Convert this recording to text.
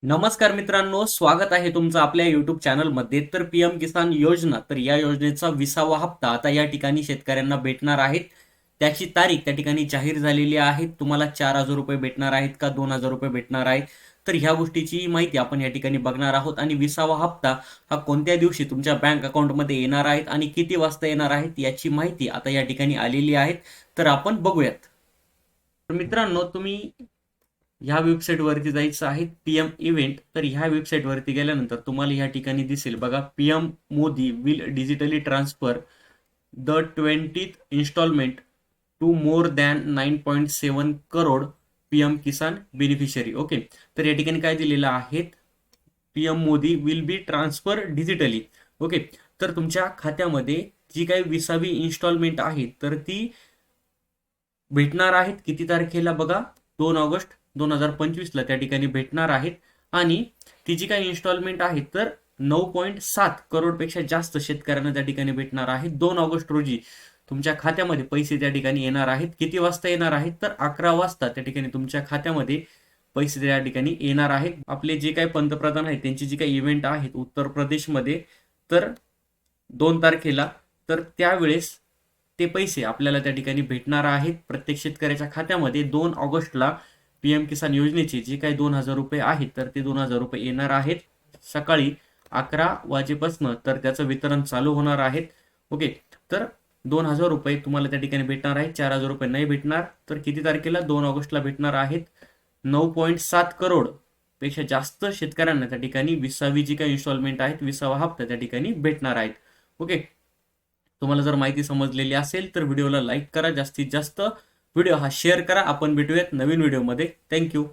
नमस्कार मित्रांनो, स्वागत आहे तुमचं आपल्या YouTube चॅनलमध्ये. तर पीएम किसान योजना, तर या योजनेचा 20वा हप्ता आता या ठिकाणी शेतकऱ्यांना भेटणार आहेत. त्याची तारीख त्या ठिकाणी जाहीर झालेली आहे. तुम्हाला 4,000 रुपये भेटणार आहेत का 2,000 रुपये भेटणार आहेत, तर ह्या गोष्टीची माहिती आपण या ठिकाणी बघणार आहोत. आणि 20वा हप्ता हा कोणत्या दिवशी तुमच्या बँक अकाउंटमध्ये येणार आहेत आणि किती वाजता येणार आहेत याची माहिती आता या ठिकाणी आलेली आहे. तर आपण बघूयात. तर मित्रांनो, तुम्ही ह्या वेबसाईट वरती जायचं आहे पीएम इव्हेंट. तर ह्या वेबसाईट वरती गेल्यानंतर तुम्हाला ह्या ठिकाणी दिसेल बघा, PM Modi will digitally transfer the 20th installment to more than 9.7 crore PM Kisan beneficiary. Okay, तर या ठिकाणी काय दिलेलं आहे, PM Modi will be transfer digitally. Okay, तर तुमच्या खात्यामध्ये जी काही 20वी इन्स्टॉलमेंट आहे तर ती भेटणार आहेत किती तारखेला बघा, 2 ऑगस्ट 2025 ला त्या ठिकाणी भेटणार आहेत. आणि ती जी काही इन्स्टॉलमेंट आहे तर 9.7 करोड पेक्षा जास्त शेतकऱ्यांना त्या ठिकाणी भेटणार आहे. 2 ऑगस्ट रोजी तुमच्या खात्यामध्ये पैसे त्या ठिकाणी येणार आहेत. किती वाजता येणार आहेत, तर 11 वाजता त्या ठिकाणी तुमच्या खात्यामध्ये पैसे त्या ठिकाणी येणार आहेत. आपले जे काही पंतप्रधान आहेत त्यांची जी काही इव्हेंट आहेत उत्तर प्रदेशमध्ये, तर 2 तारखेला, तर त्यावेळेस ते पैसे आपल्याला त्या ठिकाणी भेटणार आहेत प्रत्येक शेतकऱ्याच्या खात्यामध्ये. 2 ऑगस्टला पीएम किसान योजनेचे जे काही 2,000 रुपये आहेत तर ते 2,000 रुपये येणार आहेत सकाळी 11 वाजेपासून, तर त्याचं वितरण चालू होणार आहे. ओके, तर 2,000 रुपये तुम्हाला त्या ठिकाणी भेटणार आहेत. 4,000 रुपये नाही भेटणार. तर किती तारखेला, 2 ऑगस्टला भेटणार आहेत. 9.7 करोड पेक्षा जास्त शेतकऱ्यांना त्या ठिकाणी 20वी जी काही इन्स्टॉलमेंट आहेत, 20वा हप्ता त्या ठिकाणी भेटणार आहेत. ओके, तुम्हाला जर माहिती समजलेली असेल तर व्हिडिओला लाईक करा, जास्तीत जास्त व्हिडिओ हा शेअर करा. आपण भेटूयात नवीन व्हिडिओमध्ये. थँक्यू.